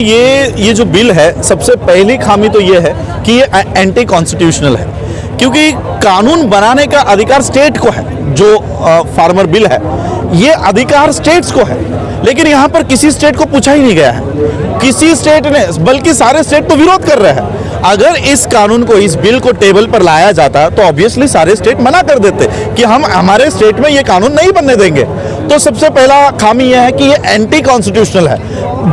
ये जो बिल है, सबसे पहली खामी तो ये है कि ये एंटी कॉन्स्टिट्यूशनल है, क्योंकि कानून बनाने का अधिकार स्टेट को है। जो फार्मर बिल है ये अधिकार स्टेट्स को है, लेकिन यहाँ पर किसी स्टेट को पूछा ही नहीं गया है, किसी स्टेट ने, बल्कि सारे स्टेट तो विरोध कर रहे हैं। अगर इस कानून को, इस बिल को टेबल पर लाया जाता तो ऑब्वियसली सारे स्टेट मना कर देते कि हम हमारे स्टेट में ये कानून नहीं बनने देंगे। तो सबसे पहला खामी यह है कि ये एंटी कॉन्स्टिट्यूशनल है।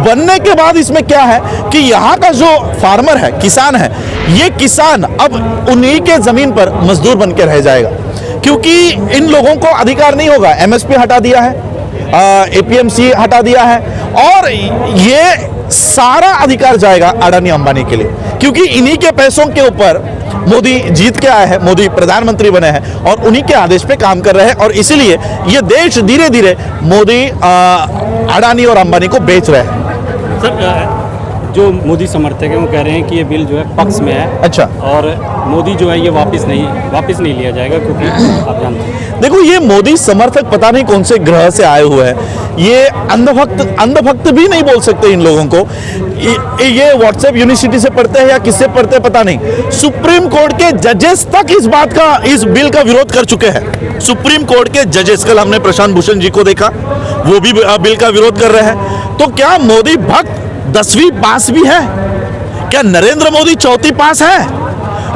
बनने के बाद इसमें क्या है कि यहाँ का जो फार्मर है, किसान है, ये किसान अब उन्हीं के जमीन पर मजदूर बन के रह जाएगा, क्योंकि इन लोगों को अधिकार नहीं होगा। एमएसपी हटा दिया है, एपीएमसी हटा दिया है, और ये सारा अधिकार जाएगा अडानी अंबानी के लिए, क्योंकि इन्हीं के पैसों के ऊपर मोदी जीत के आए हैं, मोदी प्रधानमंत्री बने हैं और उन्हीं के आदेश पे काम कर रहे हैं, और इसीलिए ये देश धीरे धीरे मोदी अडानी और अंबानी को बेच रहे हैं। सर, जो मोदी समर्थक हैं वो कह रहे हैं कि ये बिल जो है पक्ष में है। अच्छा। और मोदी जो है ये वापस नहीं लिया जाएगा, क्योंकि आप जानते हैं। देखो, ये मोदी समर्थक पता नहीं कौन से ग्रह से आए हुए हैं। ये अंधभक्त भी नहीं बोल सकते इन लोगों को। ये व्हाट्सएप यूनिवर्सिटी से पढ़ते हैं या किससे पढ़ते हैं पता नहीं। सुप्रीम कोर्ट के जजेस तक इस बिल का विरोध कर चुके हैं। सुप्रीम कोर्ट के जजेस, कल हमने प्रशांत भूषण जी को देखा, वो भी बिल का विरोध कर रहे हैं। तो क्या मोदी भक्त 10वीं पास भी है? क्या नरेंद्र मोदी 4वीं पास है?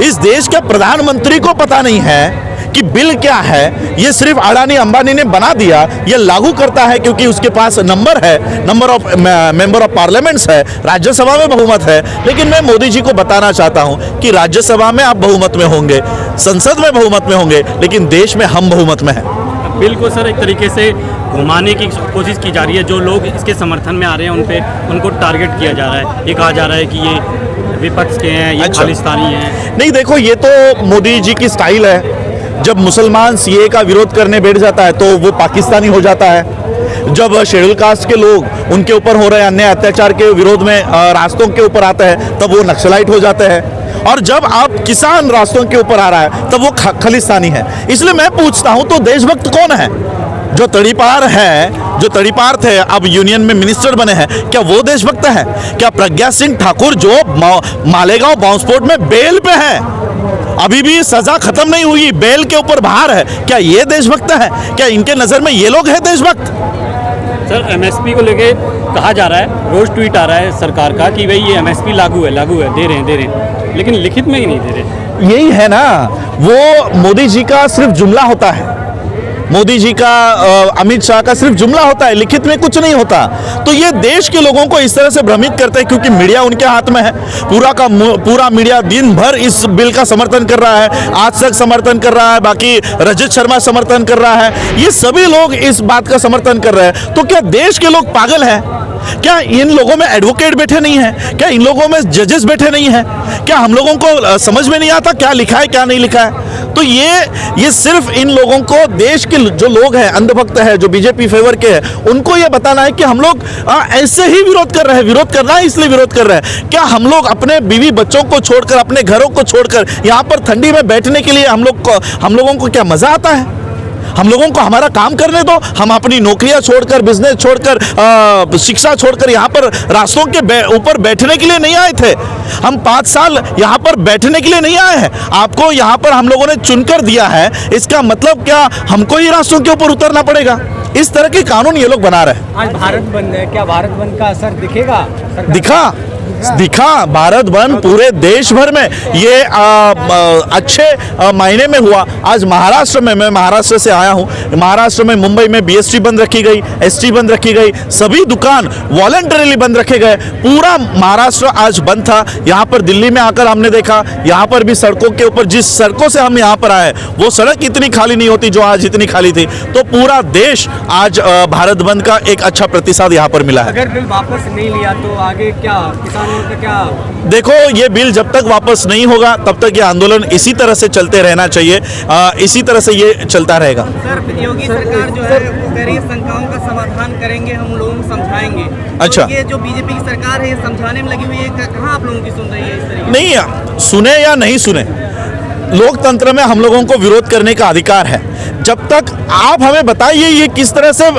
इस देश के प्रधानमंत्री को पता नहीं है कि बिल क्या है। ये सिर्फ अडानी अंबानी ने बना दिया, ये लागू करता है क्योंकि उसके पास नंबर है, number of member of parliaments है, राज्यसभा में बहुमत है। लेकिन मैं मोदी जी को बताना चाहता हूं कि राज्यसभा में आप बहुमत में होंगे, संसद में बहुमत में होंगे, लेकिन देश में हम बहुमत में हैं। बिल को सर एक तरीके से घुमाने की कोशिश की जा रही है। जो लोग इसके समर्थन में आ रहे हैं उनको टारगेट किया जा रहा है। ये कहा जा रहा है कि ये विपक्ष के हैं, ये खालिस्तानी हैं। नहीं, देखो, ये तो मोदी जी की स्टाइल है। जब मुसलमान सीए का विरोध करने बैठ जाता है तो वो पाकिस्तानी हो जाता है। जब शेड्यूल कास्ट के लोग उनके ऊपर हो रहे अन्याय अत्याचार के विरोध में रास्तों के ऊपर आते हैं तब वो नक्सलाइट हो जाते हैं। और जब आप किसान रास्तों के ऊपर आ रहा है तब वो खालिस्तानी है। इसलिए मैं पूछता हूं, तो देशभक्त कौन है? जो तड़ीपार है, जो तड़ीपार थे, अब यूनियन में मिनिस्टर बने हैं, क्या वो देशभक्त है? क्या प्रज्ञा सिंह ठाकुर जो मालेगांव बॉम्बस्फोट में बेल पे है, अभी भी सजा खत्म नहीं हुई, बेल के ऊपर बाहर है, क्या ये देशभक्त है? क्या इनके नजर में ये लोग हैं देशभक्त? सर, एमएसपी को लेके कहा जा रहा है, रोज ट्वीट आ रहा है सरकार का कि भाई ये एमएसपी लागू है, दे रहे हैं, लेकिन लिखित में ही नहीं दे रहे। यही है ना, वो मोदी जी का सिर्फ जुमला होता है, मोदी जी का, अमित शाह का सिर्फ जुमला होता है, लिखित में कुछ नहीं होता। तो ये देश के लोगों को इस तरह से भ्रमित करते हैं, क्योंकि मीडिया उनके हाथ में है। पूरा मीडिया दिन भर इस बिल का समर्थन कर रहा है, आज तक समर्थन कर रहा है, बाकी रजत शर्मा समर्थन कर रहा है, ये सभी लोग इस बात का समर्थन कर रहे हैं। तो क्या देश के लोग पागल हैं? क्या इन लोगों में एडवोकेट बैठे नहीं हैं? क्या इन लोगों में जजेस बैठे नहीं हैं? क्या हम लोगों को समझ में नहीं आता क्या लिखा है क्या नहीं लिखा है? तो ये सिर्फ इन लोगों को, देश के जो लोग हैं, अंधभक्त हैं, जो बीजेपी फेवर के हैं, उनको ये बताना है कि हम लोग ऐसे ही विरोध कर रहे हैं, विरोध करना है इसलिए विरोध कर रहे हैं। क्या हम लोग अपने बीवी बच्चों को छोड़कर, अपने घरों को छोड़कर यहाँ पर ठंडी में बैठने के लिए हम लोगों को क्या मजा आता है? हम लोगों को हमारा काम करने दो। हम अपनी नौकरियां छोड़कर, बिजनेस छोड़कर, शिक्षा छोड़कर यहाँ पर रास्तों के ऊपर बैठने के लिए नहीं आए थे। हम 5 साल यहाँ पर बैठने के लिए नहीं आए हैं। आपको यहाँ पर हम लोगों ने चुनकर दिया है, इसका मतलब क्या हमको ही रास्तों के ऊपर उतरना पड़ेगा? इस तरह के कानून ये लोग बना रहे हैं। आज भारत बंद है, क्या भारत बंद का असर दिखेगा? दिखा भारत बंद पूरे देश भर में ये अच्छे महीने में हुआ। आज महाराष्ट्र में, मैं महाराष्ट्र से आया हूँ, महाराष्ट्र में मुंबई में बीएसटी बंद रखी गई, एसटी बंद रखी गई, सभी दुकान वॉलंटरीली बंद रखे गए। पूरा महाराष्ट्र आज बंद था। यहाँ पर दिल्ली में आकर हमने देखा, यहाँ पर भी सड़कों के ऊपर, जिस सड़कों से हम यहाँ पर आए वो सड़क इतनी खाली नहीं होती जो आज इतनी खाली थी। तो पूरा देश आज भारत बंद का एक अच्छा प्रतिसाद यहाँ पर मिला है। अगर बिल वापस नहीं लिया तो आगे क्या, किसानों का क्या? देखो, ये बिल जब तक वापस नहीं होगा तब तक ये आंदोलन इसी तरह से चलते रहना चाहिए, इसी तरह से ये चलता रहेगा। सर, योगी सरकार जो है वो कह रही है शंकाओं का समाधान करेंगे, हम लोगों को समझाएंगे। अच्छा, तो ये जो बीजेपी की सरकार है ये समझाने में लगी हुई है, कहाँ आप लोगों की सुन रही है इस तरीके? नहीं, सुने या नहीं सुने, लोकतंत्र में हम लोगों को विरोध करने का अधिकार है। जब तक आप हमें बताइए ये किस तरह से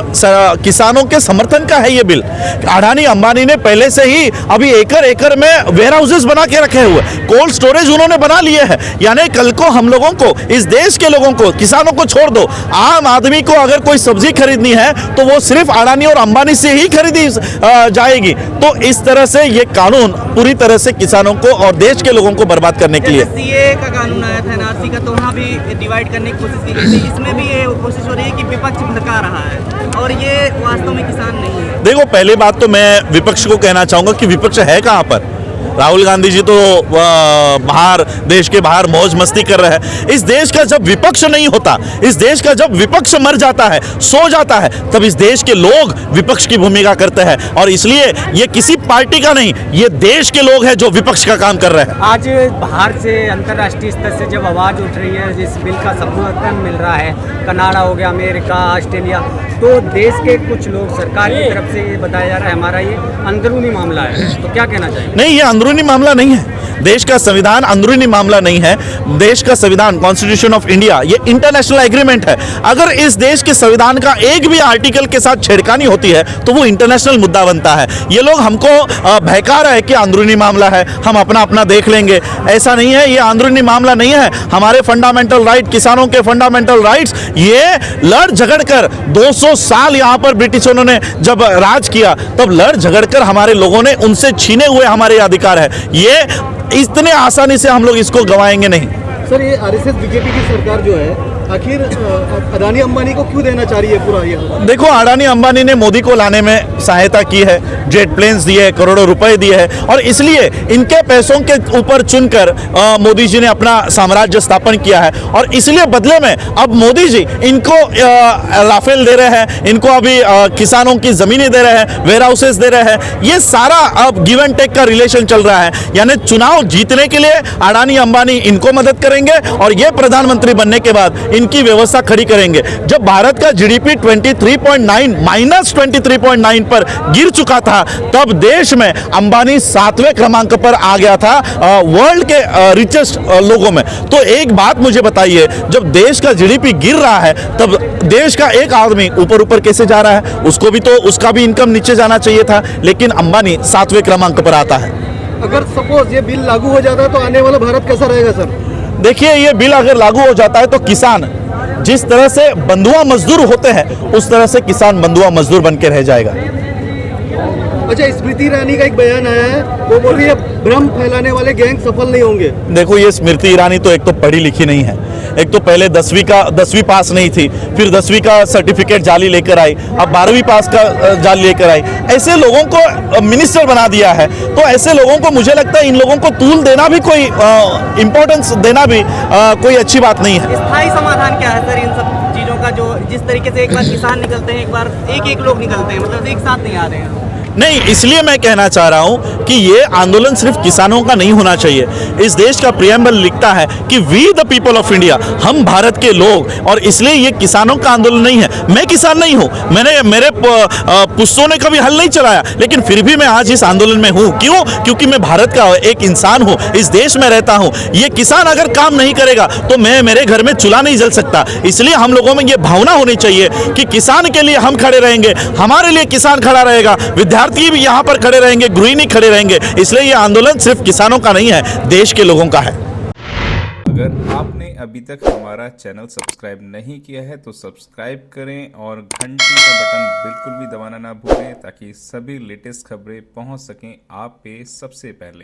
किसानों के समर्थन का है ये बिल। अडानी अंबानी ने पहले से ही अभी एकड़ एकड़ में वेयर हाउसेस बना के रखे हुए, कोल्ड स्टोरेज उन्होंने बना लिए हैं। यानी कल को हम लोगों को, इस देश के लोगों को, किसानों को छोड़ दो, आम आदमी को अगर कोई सब्जी खरीदनी है तो वो सिर्फ अडानी और अंबानी से ही खरीदी जाएगी। तो इस तरह से ये कानून पूरी तरह से किसानों को और देश के लोगों को बर्बाद करने के लिए। सीए का कानून आया था एनआरसी का, तो वहाँ भी डिवाइड करने की कोशिश की गई थी। इसमें भी ये कोशिश हो रही है कि विपक्ष भड़का रहा है और ये वास्तव में किसान नहीं है। देखो, पहली बात तो मैं विपक्ष को कहना चाहूंगा कि विपक्ष है कहां पर। राहुल गांधी जी तो बाहर, देश के बाहर मौज मस्ती कर रहे हैं। इस देश का जब विपक्ष नहीं होता, इस देश का जब विपक्ष मर जाता है, सो जाता है, तब इस देश के लोग विपक्ष की भूमिका करते हैं। और इसलिए ये किसी पार्टी का नहीं, ये देश के लोग हैं जो विपक्ष का काम कर रहे हैं। आज बाहर से अंतर्राष्ट्रीय स्तर से जब आवाज़ उठ रही है, जिस बिल का समर्थन मिल रहा है, कनाडा हो गया, अमेरिका, ऑस्ट्रेलिया, तो देश के कुछ लोग, सरकार की तरफ से ये बताया जा रहा है हमारा ये अंदरूनी मामला है, तो क्या कहना चाहिए? नहीं, ये अंदरूनी मामला नहीं है। देश का संविधान अंदरूनी मामला नहीं है। देश का संविधान, कॉन्स्टिट्यूशन ऑफ इंडिया, ये इंटरनेशनल एग्रीमेंट है। अगर इस देश के संविधान का एक भी आर्टिकल के साथ छेड़खानी होती है तो वो इंटरनेशनल मुद्दा बनता है। ये लोग हमको बहका रहे हैं कि अंदरूनी मामला है, हम अपना अपना देख लेंगे। ऐसा नहीं है, ये अंदरूनी मामला नहीं है। हमारे फंडामेंटल राइट, किसानों के फंडामेंटल राइट्स, ये लड़ झगड़ कर 200 साल यहाँ पर ब्रिटिशों ने जब राज किया, तब लड़ झगड़ कर हमारे लोगों ने उनसे छीने हुए हमारे अधिकार है। ये इतने आसानी से हम लोग इसको गवाएंगे नहीं। सर, ये आरएसएस बीजेपी की सरकार जो है, आखिर अडानी अंबानी को क्यों देना चाह रही है पूरा ये? देखो, अडानी अंबानी ने मोदी को लाने में सहायता की है, जेट प्लेन्स दिए हैं, करोड़ों रुपए दिए हैं, और इसलिए इनके पैसों के ऊपर चुनकर मोदी जी ने अपना साम्राज्य स्थापन किया है। और इसलिए बदले में अब मोदी जी इनको राफेल दे रहे हैं, इनको अभी किसानों की जमीनें दे रहे हैं, वेयर हाउसेस दे रहे हैं। ये सारा अब गिव एंड टेक का रिलेशन चल रहा है। यानी चुनाव जीतने के लिए अडानी अंबानी इनको मदद करेंगे और ये प्रधानमंत्री बनने के बाद इनकी व्यवस्था खड़ी करेंगे। जब भारत का जीडीपी 23.9 -23.9 पर गिर चुका था, तब देश में अंबानी 7वें क्रमांक पर आ गया था वर्ल्ड के रिचेस्ट लोगों में। तो एक बात मुझे बताइए, जब देश का जीडीपी गिर रहा है तब देश का एक आदमी ऊपर ऊपर कैसे जा रहा है? उसको भी तो, उसका भी इनकम नीचे जाना चाहिए था, लेकिन अंबानी 7वें क्रमांक पर आता है। अगर सपोज ये बिल लागू हो जाता है तो आने वाला भारत कैसा रहेगा सर? देखिए, ये बिल अगर लागू हो जाता है तो किसान जिस तरह से बंधुआ मजदूर होते हैं, उस तरह से किसान बंधुआ मजदूर बन के रह जाएगा। अच्छा, स्मृति ईरानी का एक बयान आया है, वो बोल रही है भ्रम फैलाने वाले गैंग सफल नहीं होंगे। देखो, ये स्मृति ईरानी तो एक तो पढ़ी लिखी नहीं है, एक तो पहले 10वीं पास नहीं थी, फिर 10वीं का सर्टिफिकेट जाली लेकर आई, अब 12वीं पास का जाली लेकर आई। ऐसे लोगों को मिनिस्टर बना दिया है। तो ऐसे लोगों को, मुझे लगता है इन लोगों को तूल देना भी कोई इम्पोर्टेंस देना भी कोई अच्छी बात नहीं है। स्थायी समाधान क्या है सर इन सब चीज़ों का, जो जिस तरीके से एक बार किसान निकलते हैं, एक बार एक लोग निकलते हैं, मतलब एक साथ नहीं आ रहे हैं? नहीं, इसलिए मैं कहना चाह रहा हूं कि ये आंदोलन सिर्फ किसानों का नहीं होना चाहिए। इस देश का प्रियम्बल लिखता है कि we the people of India, हम भारत के लोग, और इसलिए ये किसानों का आंदोलन नहीं है। मैं किसान नहीं हूं, मेरे पुश्तों ने कभी हल नहीं चलाया, लेकिन फिर भी मैं आज इस आंदोलन में हूं। क्यों? क्योंकि मैं भारत का एक इंसान हूं, इस देश में रहता हूं। ये किसान अगर काम नहीं करेगा तो मेरे घर में चूल्हा नहीं जल सकता। इसलिए हम लोगों में ये भावना होनी चाहिए कि किसान के लिए हम खड़े रहेंगे, हमारे लिए किसान खड़ा रहेगा, विद्यार्थी भी यहाँ पर खड़े रहेंगे, गृहिणी खड़े रहेंगे। इसलिए ये आंदोलन सिर्फ किसानों का नहीं है, देश के लोगों का है। अगर आपने अभी तक हमारा चैनल सब्सक्राइब नहीं किया है तो सब्सक्राइब करें और घंटी का बटन बिल्कुल भी दबाना ना भूलें, ताकि सभी लेटेस्ट खबरें पहुंच सकें आप पे सबसे पहले।